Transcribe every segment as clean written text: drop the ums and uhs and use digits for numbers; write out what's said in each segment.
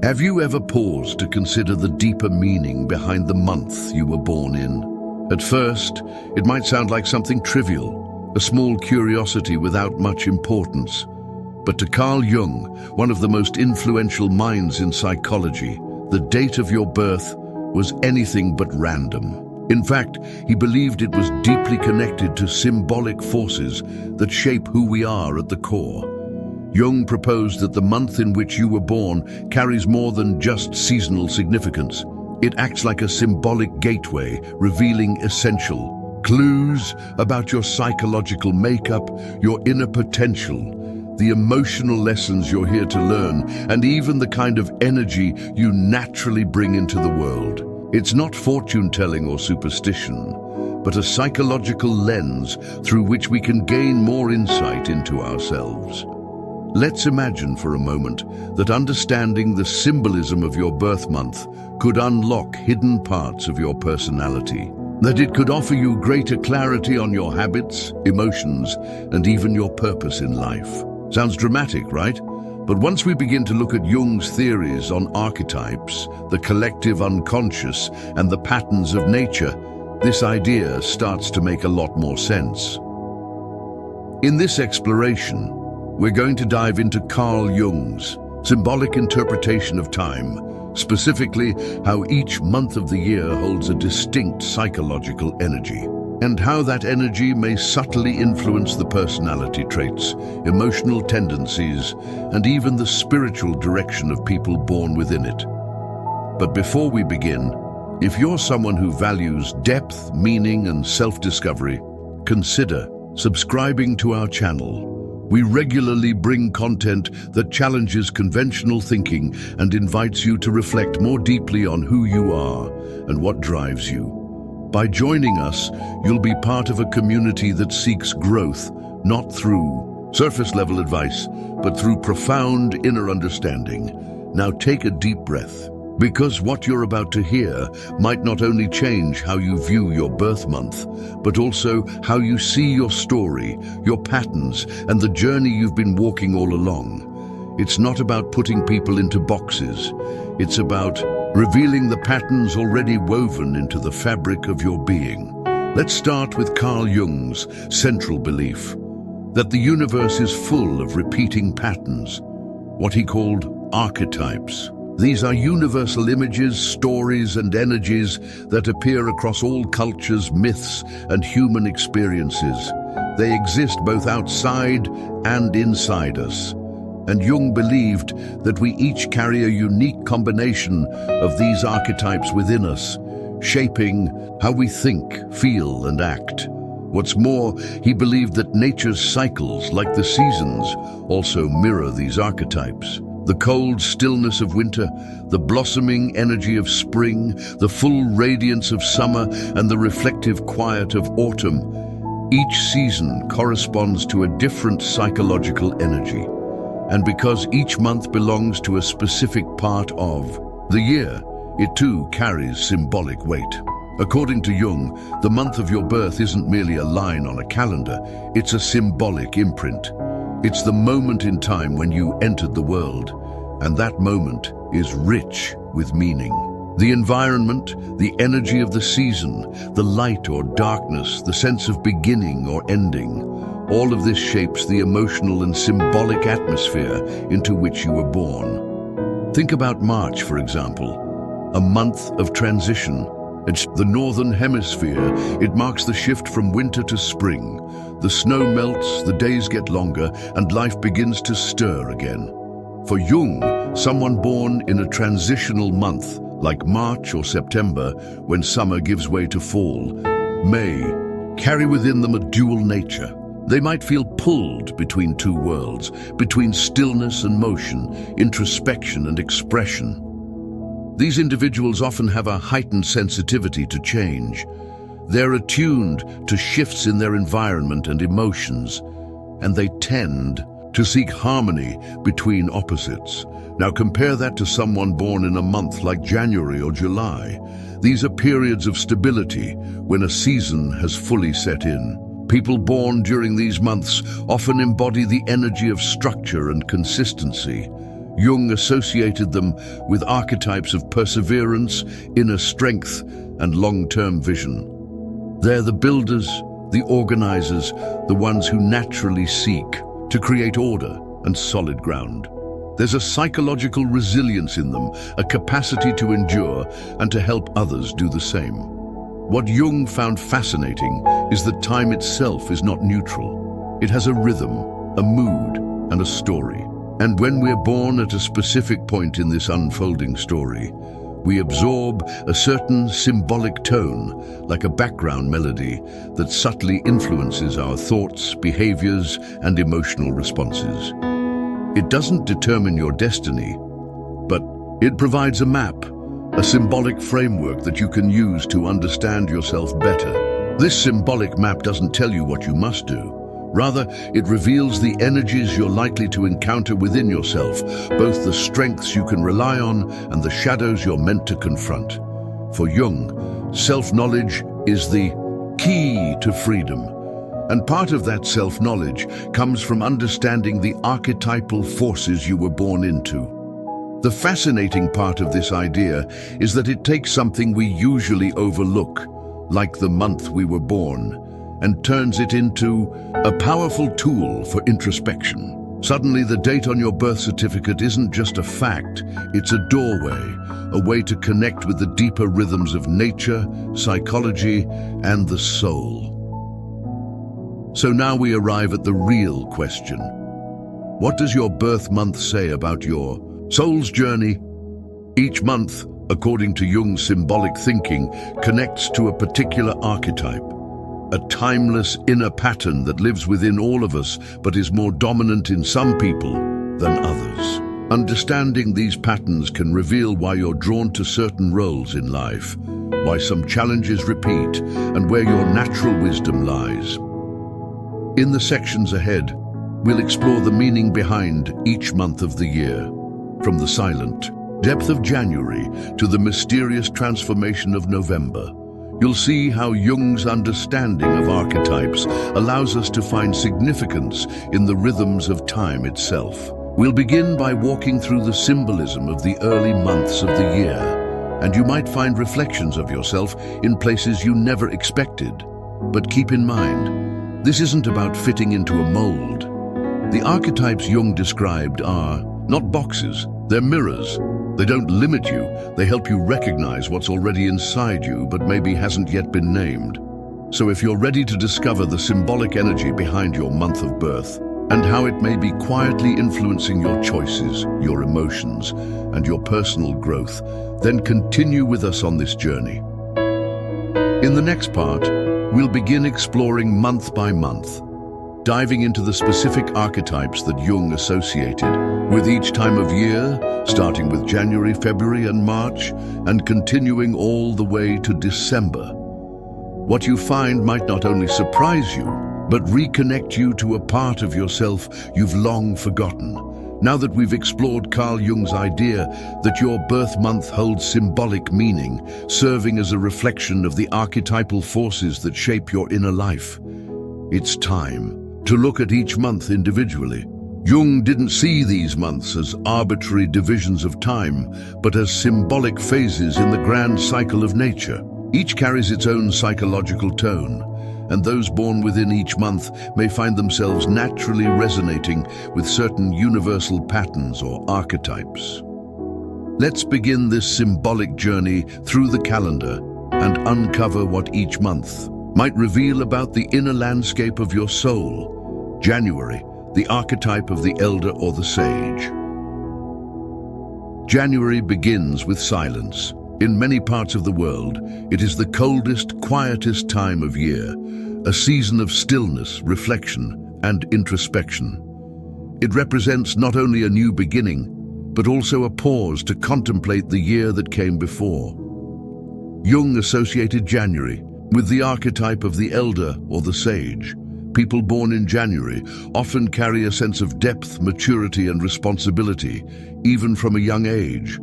Have you ever paused to consider the deeper meaning behind the month you were born in? At first, it might sound like something trivial, a small curiosity without much importance. But to Carl Jung, one of the most influential minds in psychology, the date of your birth was anything but random. In fact, he believed it was deeply connected to symbolic forces that shape who we are at the core. Jung proposed that the month in which you were born carries more than just seasonal significance. It acts like a symbolic gateway, revealing essential clues about your psychological makeup, your inner potential, the emotional lessons you're here to learn, and even the kind of energy you naturally bring into the world. It's not fortune-telling or superstition, but a psychological lens through which we can gain more insight into ourselves. Let's imagine for a moment that understanding the symbolism of your birth month could unlock hidden parts of your personality, that it could offer you greater clarity on your habits, emotions, and even your purpose in life. Sounds dramatic, right? But once we begin to look at Jung's theories on archetypes, the collective unconscious, and the patterns of nature, this idea starts to make a lot more sense. In this exploration, we're going to dive into Carl Jung's symbolic interpretation of time, specifically how each month of the year holds a distinct psychological energy, and how that energy may subtly influence the personality traits, emotional tendencies, and even the spiritual direction of people born within it. But before we begin, if you're someone who values depth, meaning, and self-discovery, consider subscribing to our channel. We regularly bring content that challenges conventional thinking and invites you to reflect more deeply on who you are and what drives you. By joining us, you'll be part of a community that seeks growth, not through surface-level advice, but through profound inner understanding. Now take a deep breath, because what you're about to hear might not only change how you view your birth month, but also how you see your story, your patterns, and the journey you've been walking all along. It's not about putting people into boxes. It's about revealing the patterns already woven into the fabric of your being. Let's start with Carl Jung's central belief that the universe is full of repeating patterns, what he called archetypes. These are universal images, stories, and energies that appear across all cultures, myths, and human experiences. They exist both outside and inside us. And Jung believed that we each carry a unique combination of these archetypes within us, shaping how we think, feel, and act. What's more, he believed that nature's cycles, like the seasons, also mirror these archetypes. The cold stillness of winter, the blossoming energy of spring, the full radiance of summer, and the reflective quiet of autumn. Each season corresponds to a different psychological energy. And because each month belongs to a specific part of the year, it too carries symbolic weight. According to Jung, the month of your birth isn't merely a line on a calendar, it's a symbolic imprint. It's the moment in time when you entered the world, and that moment is rich with meaning. The environment, the energy of the season, the light or darkness, the sense of beginning or ending, all of this shapes the emotional and symbolic atmosphere into which you were born. Think about March, for example, a month of transition. It's the northern hemisphere. It marks the shift from winter to spring. The snow melts, the days get longer, and life begins to stir again. For Jung, someone born in a transitional month, like March or September, when summer gives way to fall, may carry within them a dual nature. They might feel pulled between two worlds, between stillness and motion, introspection and expression. These individuals often have a heightened sensitivity to change. They're attuned to shifts in their environment and emotions, and they tend to seek harmony between opposites. Now compare that to someone born in a month like January or July. These are periods of stability when a season has fully set in. People born during these months often embody the energy of structure and consistency. Jung associated them with archetypes of perseverance, inner strength, and long-term vision. They're the builders, the organizers, the ones who naturally seek to create order and solid ground. There's a psychological resilience in them, a capacity to endure and to help others do the same. What Jung found fascinating is that time itself is not neutral. It has a rhythm, a mood, and a story. And when we're born at a specific point in this unfolding story, we absorb a certain symbolic tone, like a background melody, that subtly influences our thoughts, behaviors, and emotional responses. It doesn't determine your destiny, but it provides a map, a symbolic framework that you can use to understand yourself better. This symbolic map doesn't tell you what you must do. Rather, it reveals the energies you're likely to encounter within yourself, both the strengths you can rely on and the shadows you're meant to confront. For Jung, self-knowledge is the key to freedom. And part of that self-knowledge comes from understanding the archetypal forces you were born into. The fascinating part of this idea is that it takes something we usually overlook, like the month we were born, and turns it into a powerful tool for introspection. Suddenly, the date on your birth certificate isn't just a fact, it's a doorway, a way to connect with the deeper rhythms of nature, psychology, and the soul. So now we arrive at the real question. What does your birth month say about your soul's journey? Each month, according to Jung's symbolic thinking, connects to a particular archetype, a timeless inner pattern that lives within all of us but is more dominant in some people than others. Understanding these patterns can reveal why you're drawn to certain roles in life, why some challenges repeat, and where your natural wisdom lies. In the sections ahead, we'll explore the meaning behind each month of the year, from the silent depth of January to the mysterious transformation of November. You'll see how Jung's understanding of archetypes allows us to find significance in the rhythms of time itself. We'll begin by walking through the symbolism of the early months of the year, and you might find reflections of yourself in places you never expected. But keep in mind, this isn't about fitting into a mold. The archetypes Jung described are not boxes, they're mirrors. They don't limit you, they help you recognize what's already inside you but maybe hasn't yet been named. So if you're ready to discover the symbolic energy behind your month of birth and how it may be quietly influencing your choices, your emotions, and your personal growth, then continue with us on this journey. In the next part, we'll begin exploring month by month, diving into the specific archetypes that Jung associated with each time of year, starting with January, February, and March, and continuing all the way to December. What you find might not only surprise you, but reconnect you to a part of yourself you've long forgotten. Now that we've explored Carl Jung's idea that your birth month holds symbolic meaning, serving as a reflection of the archetypal forces that shape your inner life, it's time to look at each month individually. Jung didn't see these months as arbitrary divisions of time, but as symbolic phases in the grand cycle of nature. Each carries its own psychological tone, and those born within each month may find themselves naturally resonating with certain universal patterns or archetypes. Let's begin this symbolic journey through the calendar and uncover what each month might reveal about the inner landscape of your soul. January, the archetype of the elder or the sage. January begins with silence. In many parts of the world, it is the coldest, quietest time of year, a season of stillness, reflection, and introspection. It represents not only a new beginning, but also a pause to contemplate the year that came before. Jung associated January with the archetype of the elder or the sage. People born in January often carry a sense of depth, maturity, and responsibility, even from a young age.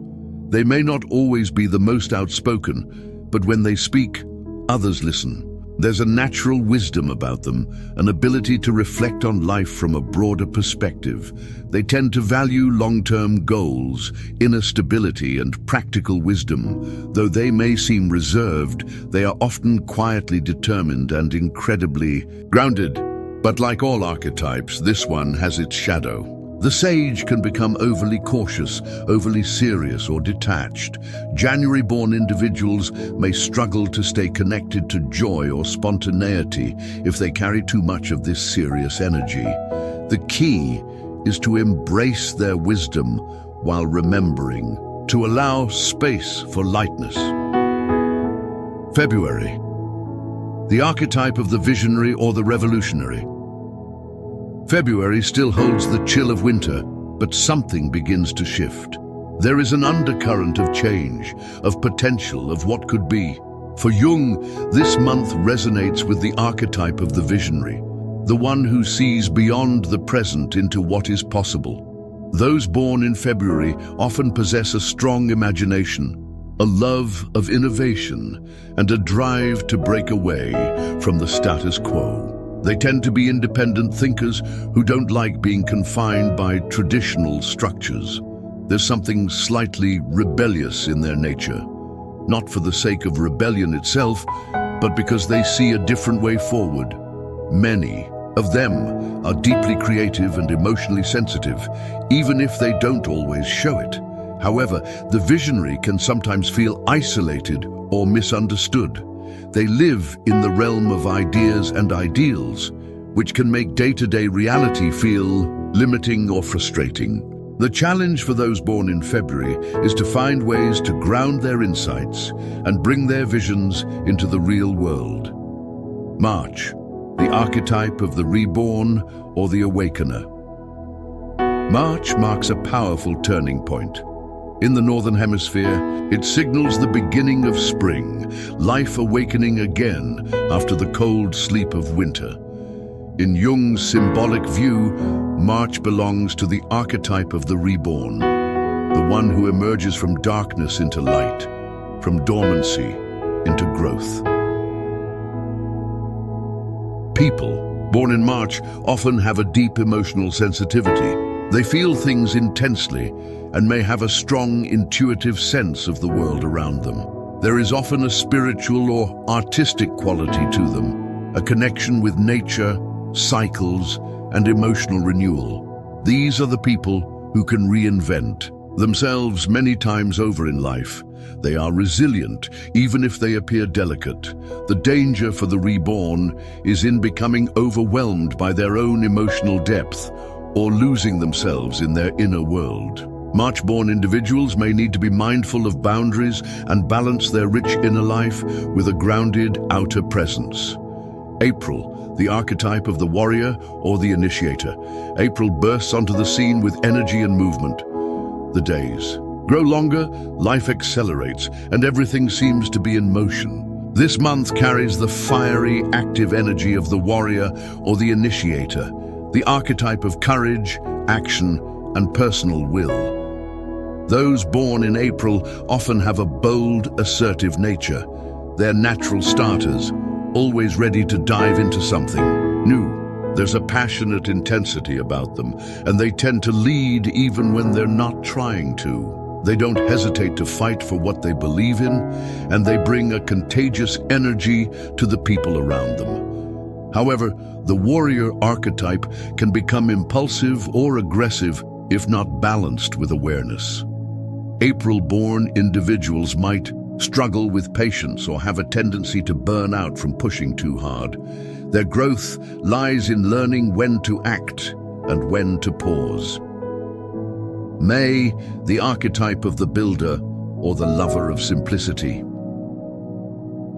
They may not always be the most outspoken, but when they speak, others listen. There's a natural wisdom about them, an ability to reflect on life from a broader perspective. They tend to value long-term goals, inner stability, and practical wisdom. Though they may seem reserved, they are often quietly determined and incredibly grounded. But like all archetypes, this one has its shadow. The sage can become overly cautious, overly serious, or detached. January-born individuals may struggle to stay connected to joy or spontaneity if they carry too much of this serious energy. The key is to embrace their wisdom while remembering to allow space for lightness. February. The archetype of the visionary or the revolutionary. February still holds the chill of winter, but something begins to shift. There is an undercurrent of change, of potential, of what could be. For Jung, this month resonates with the archetype of the visionary, the one who sees beyond the present into what is possible. Those born in February often possess a strong imagination, a love of innovation, and a drive to break away from the status quo. They tend to be independent thinkers who don't like being confined by traditional structures. There's something slightly rebellious in their nature, not for the sake of rebellion itself, but because they see a different way forward. Many of them are deeply creative and emotionally sensitive, even if they don't always show it. However, the visionary can sometimes feel isolated or misunderstood. They live in the realm of ideas and ideals, which can make day-to-day reality feel limiting or frustrating. The challenge for those born in February is to find ways to ground their insights and bring their visions into the real world. March, the archetype of the reborn or the awakener. March marks a powerful turning point. In the Northern Hemisphere, it signals the beginning of spring, life awakening again after the cold sleep of winter. In Jung's symbolic view, March belongs to the archetype of the reborn, the one who emerges from darkness into light, from dormancy into growth. People born in March often have a deep emotional sensitivity. They feel things intensely and may have a strong intuitive sense of the world around them. There is often a spiritual or artistic quality to them, a connection with nature, cycles, and emotional renewal. These are the people who can reinvent themselves many times over in life. They are resilient, even if they appear delicate. The danger for the reborn is in becoming overwhelmed by their own emotional depth or losing themselves in their inner world. March-born individuals may need to be mindful of boundaries and balance their rich inner life with a grounded outer presence. April, the archetype of the warrior or the initiator. April bursts onto the scene with energy and movement. The days grow longer, life accelerates, and everything seems to be in motion. This month carries the fiery, active energy of the warrior or the initiator, the archetype of courage, action, and personal will. Those born in April often have a bold, assertive nature. They're natural starters, always ready to dive into something new. There's a passionate intensity about them, and they tend to lead even when they're not trying to. They don't hesitate to fight for what they believe in, and they bring a contagious energy to the people around them. However, the warrior archetype can become impulsive or aggressive if not balanced with awareness. April-born individuals might struggle with patience or have a tendency to burn out from pushing too hard. Their growth lies in learning when to act and when to pause. May, the archetype of the builder or the lover of simplicity.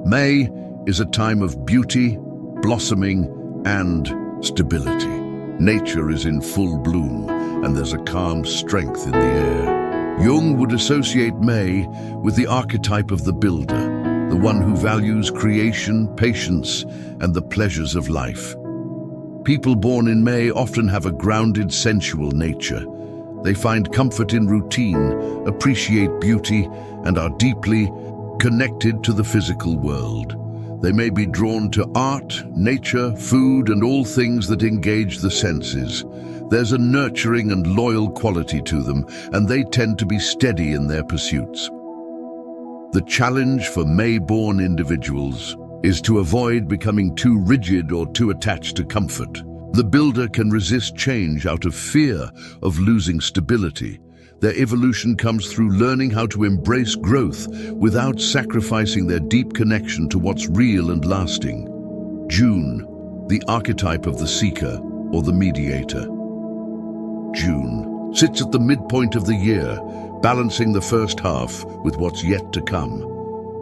May is a time of beauty, blossoming, and stability. Nature is in full bloom, and there's a calm strength in the air. Jung would associate May with the archetype of the builder, the one who values creation, patience, and the pleasures of life. People born in May often have a grounded, sensual nature. They find comfort in routine, appreciate beauty, and are deeply connected to the physical world. They may be drawn to art, nature, food, and all things that engage the senses. There's a nurturing and loyal quality to them, and they tend to be steady in their pursuits. The challenge for May-born individuals is to avoid becoming too rigid or too attached to comfort. The builder can resist change out of fear of losing stability. Their evolution comes through learning how to embrace growth without sacrificing their deep connection to what's real and lasting. June, the archetype of the seeker or the mediator. June sits at the midpoint of the year, balancing the first half with what's yet to come.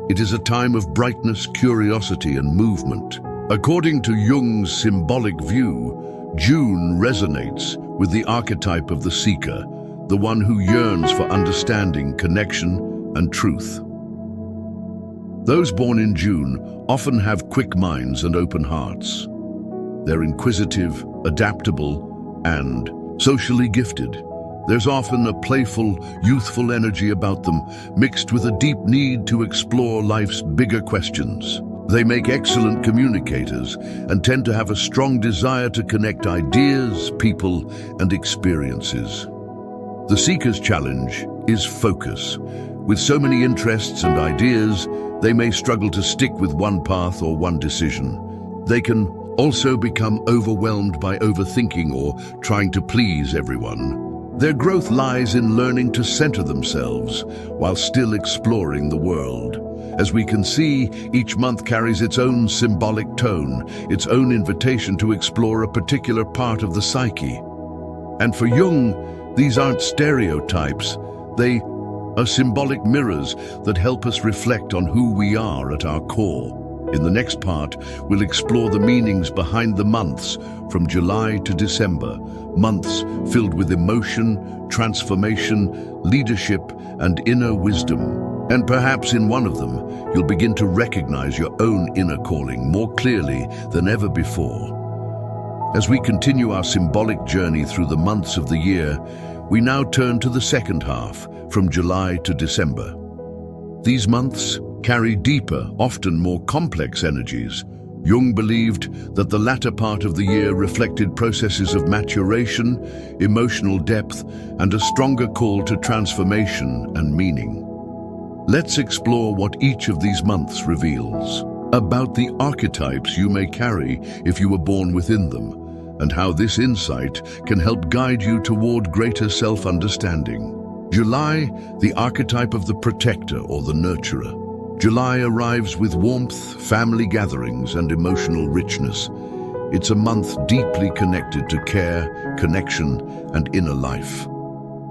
It is a time of brightness, curiosity, and movement. According to Jung's symbolic view, June resonates with the archetype of the seeker, the one who yearns for understanding, connection, and truth. Those born in June often have quick minds and open hearts. They're inquisitive, adaptable, and socially gifted. There's often a playful, youthful energy about them, mixed with a deep need to explore life's bigger questions. They make excellent communicators and tend to have a strong desire to connect ideas, people, and experiences. The seeker's challenge is focus. With so many interests and ideas, they may struggle to stick with one path or one decision. They can also become overwhelmed by overthinking or trying to please everyone. Their growth lies in learning to center themselves while still exploring the world. As we can see, each month carries its own symbolic tone, its own invitation to explore a particular part of the psyche. And for Jung, these aren't stereotypes. They are symbolic mirrors that help us reflect on who we are at our core. In the next part, we'll explore the meanings behind the months from July to December, months filled with emotion, transformation, leadership, and inner wisdom. And perhaps in one of them, you'll begin to recognize your own inner calling more clearly than ever before. As we continue our symbolic journey through the months of the year, we now turn to the second half, from July to December. These months carry deeper, often more complex energies. Jung believed that the latter part of the year reflected processes of maturation, emotional depth, and a stronger call to transformation and meaning. Let's explore what each of these months reveals about the archetypes you may carry if you were born within them, and how this insight can help guide you toward greater self-understanding. July, the archetype of the protector or the nurturer. July arrives with warmth, family gatherings, and emotional richness. It's a month deeply connected to care, connection, and inner life.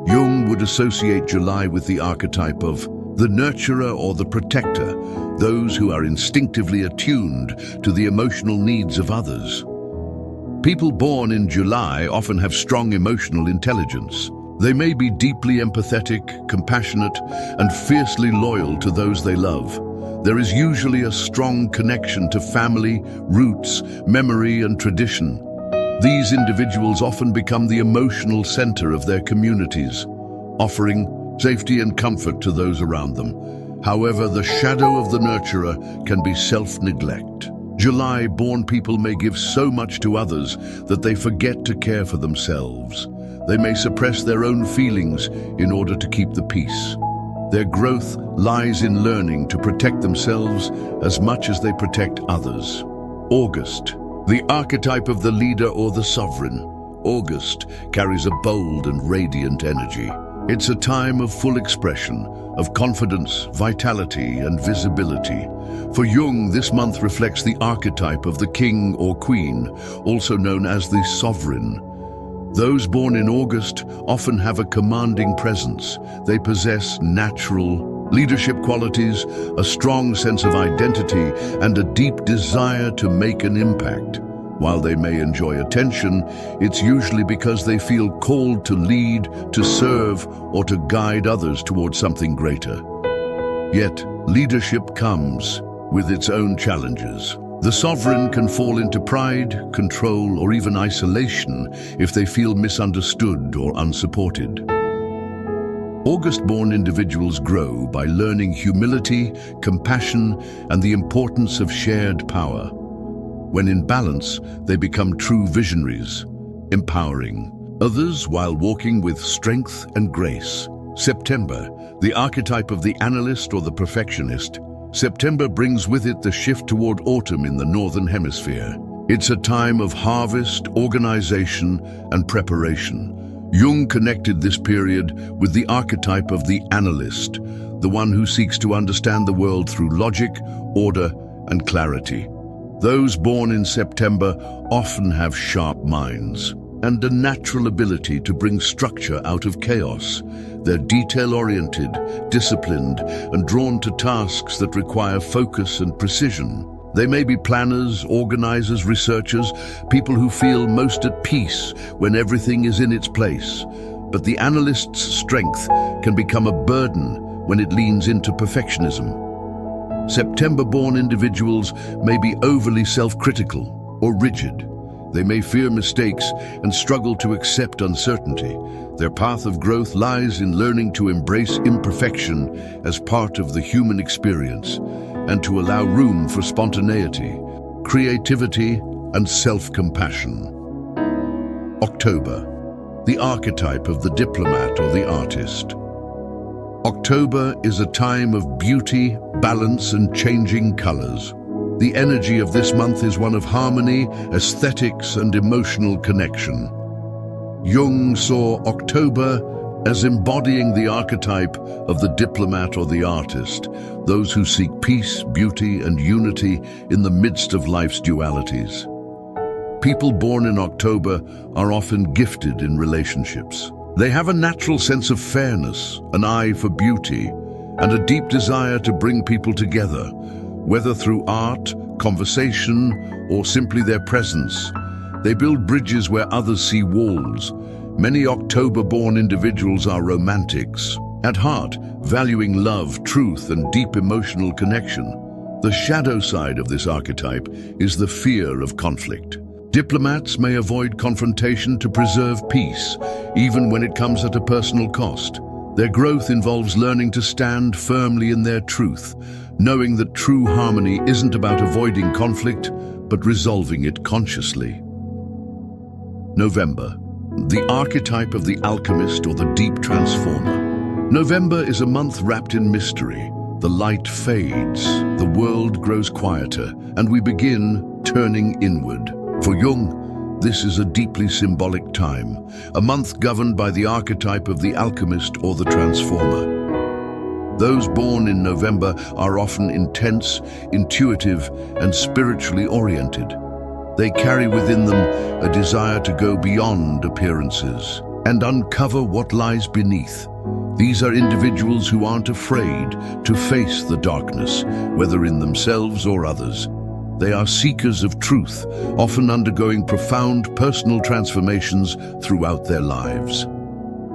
Jung would associate July with the archetype of the nurturer or the protector, those who are instinctively attuned to the emotional needs of others. People born in July often have strong emotional intelligence. They may be deeply empathetic, compassionate, and fiercely loyal to those they love. There is usually a strong connection to family, roots, memory, and tradition. These individuals often become the emotional center of their communities, offering safety and comfort to those around them. However, the shadow of the nurturer can be self-neglect. July-born people may give so much to others that they forget to care for themselves. They may suppress their own feelings in order to keep the peace. Their growth lies in learning to protect themselves as much as they protect others. August, the archetype of the leader or the sovereign. August carries a bold and radiant energy. It's a time of full expression, of confidence, vitality, and visibility. For Jung, this month reflects the archetype of the king or queen, also known as the sovereign. Those born in August often have a commanding presence. They possess natural leadership qualities, a strong sense of identity, and a deep desire to make an impact. While they may enjoy attention, it's usually because they feel called to lead, to serve, or to guide others towards something greater. Yet, leadership comes with its own challenges. The sovereign can fall into pride, control, or even isolation if they feel misunderstood or unsupported. August-born individuals grow by learning humility, compassion, and the importance of shared power. When in balance, they become true visionaries, empowering others while walking with strength and grace. September, the archetype of the analyst or the perfectionist. September brings with it the shift toward autumn in the Northern Hemisphere. It's a time of harvest, organization, and preparation. Jung connected this period with the archetype of the analyst, the one who seeks to understand the world through logic, order, and clarity. Those born in September often have sharp minds and a natural ability to bring structure out of chaos. They're detail-oriented, disciplined, and drawn to tasks that require focus and precision. They may be planners, organizers, researchers, people who feel most at peace when everything is in its place. But the analyst's strength can become a burden when it leans into perfectionism. September-born individuals may be overly self-critical or rigid. They may fear mistakes and struggle to accept uncertainty. Their path of growth lies in learning to embrace imperfection as part of the human experience and to allow room for spontaneity, creativity, and self-compassion. October, the archetype of the diplomat or the artist. October is a time of beauty, balance, and changing colors. The energy of this month is one of harmony, aesthetics, and emotional connection. Jung saw October as embodying the archetype of the diplomat or the artist, those who seek peace, beauty, and unity in the midst of life's dualities. People born in October are often gifted in relationships. They have a natural sense of fairness, an eye for beauty, and a deep desire to bring people together, whether through art, conversation, or simply their presence. They build bridges where others see walls. Many October-born individuals are romantics, at heart, valuing love, truth, and deep emotional connection. The shadow side of this archetype is the fear of conflict. Diplomats may avoid confrontation to preserve peace, even when it comes at a personal cost. Their growth involves learning to stand firmly in their truth, knowing that true harmony isn't about avoiding conflict, but resolving it consciously. November, the archetype of the alchemist or the deep transformer. November is a month wrapped in mystery. The light fades, the world grows quieter, and we begin turning inward. For Jung, this is a deeply symbolic time, a month governed by the archetype of the alchemist or the transformer. Those born in November are often intense, intuitive, and spiritually oriented. They carry within them a desire to go beyond appearances and uncover what lies beneath. These are individuals who aren't afraid to face the darkness, whether in themselves or others. They are seekers of truth, often undergoing profound personal transformations throughout their lives.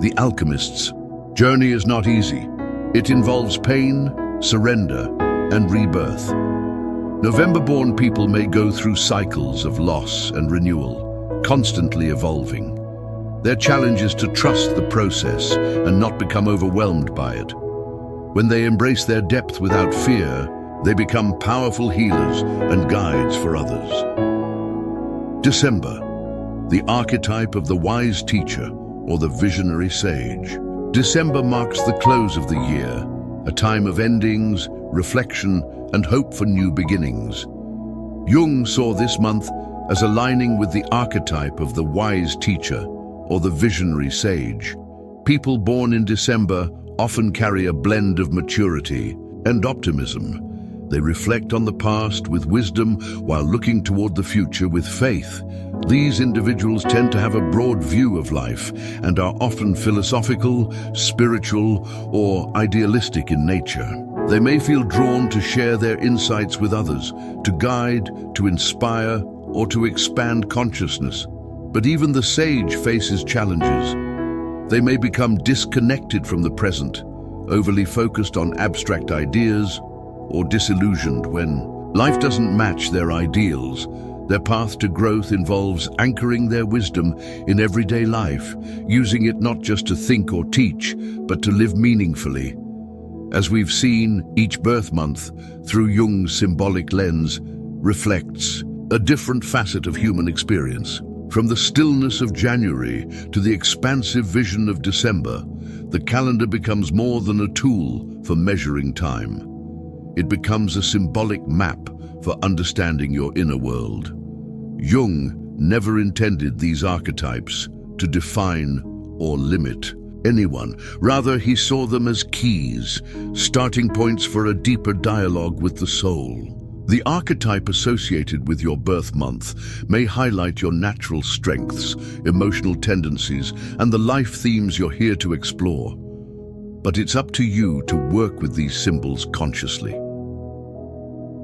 The alchemist's journey is not easy. It involves pain, surrender, and rebirth. November-born people may go through cycles of loss and renewal, constantly evolving. Their challenge is to trust the process and not become overwhelmed by it. When they embrace their depth without fear, they become powerful healers and guides for others. December, the archetype of the wise teacher or the visionary sage. December marks the close of the year, a time of endings, reflection, and hope for new beginnings. Jung saw this month as aligning with the archetype of the wise teacher or the visionary sage. People born in December often carry a blend of maturity and optimism. They reflect on the past with wisdom while looking toward the future with faith. These individuals tend to have a broad view of life and are often philosophical, spiritual, or idealistic in nature. They may feel drawn to share their insights with others, to guide, to inspire, or to expand consciousness. But even the sage faces challenges. They may become disconnected from the present, overly focused on abstract ideas, or disillusioned when life doesn't match their ideals. Their path to growth involves anchoring their wisdom in everyday life, using it not just to think or teach, but to live meaningfully. As we've seen, each birth month, through Jung's symbolic lens, reflects a different facet of human experience. From the stillness of January to the expansive vision of December, the calendar becomes more than a tool for measuring time. It becomes a symbolic map for understanding your inner world. Jung never intended these archetypes to define or limit anyone. Rather, he saw them as keys, starting points for a deeper dialogue with the soul. The archetype associated with your birth month may highlight your natural strengths, emotional tendencies, and the life themes you're here to explore. But it's up to you to work with these symbols consciously.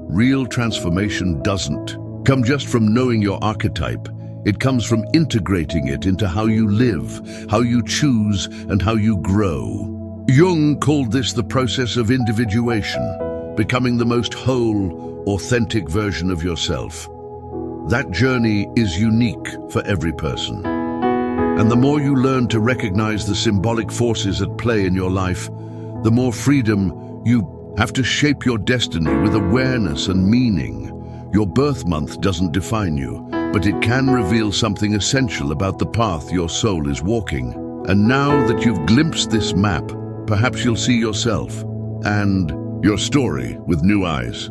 Real transformation doesn't come just from knowing your archetype. It comes from integrating it into how you live, how you choose, and how you grow. Jung called this the process of individuation, becoming the most whole, authentic version of yourself. That journey is unique for every person. And the more you learn to recognize the symbolic forces at play in your life, the more freedom you have to shape your destiny with awareness and meaning. Your birth month doesn't define you, but it can reveal something essential about the path your soul is walking. And now that you've glimpsed this map, perhaps you'll see yourself and your story with new eyes.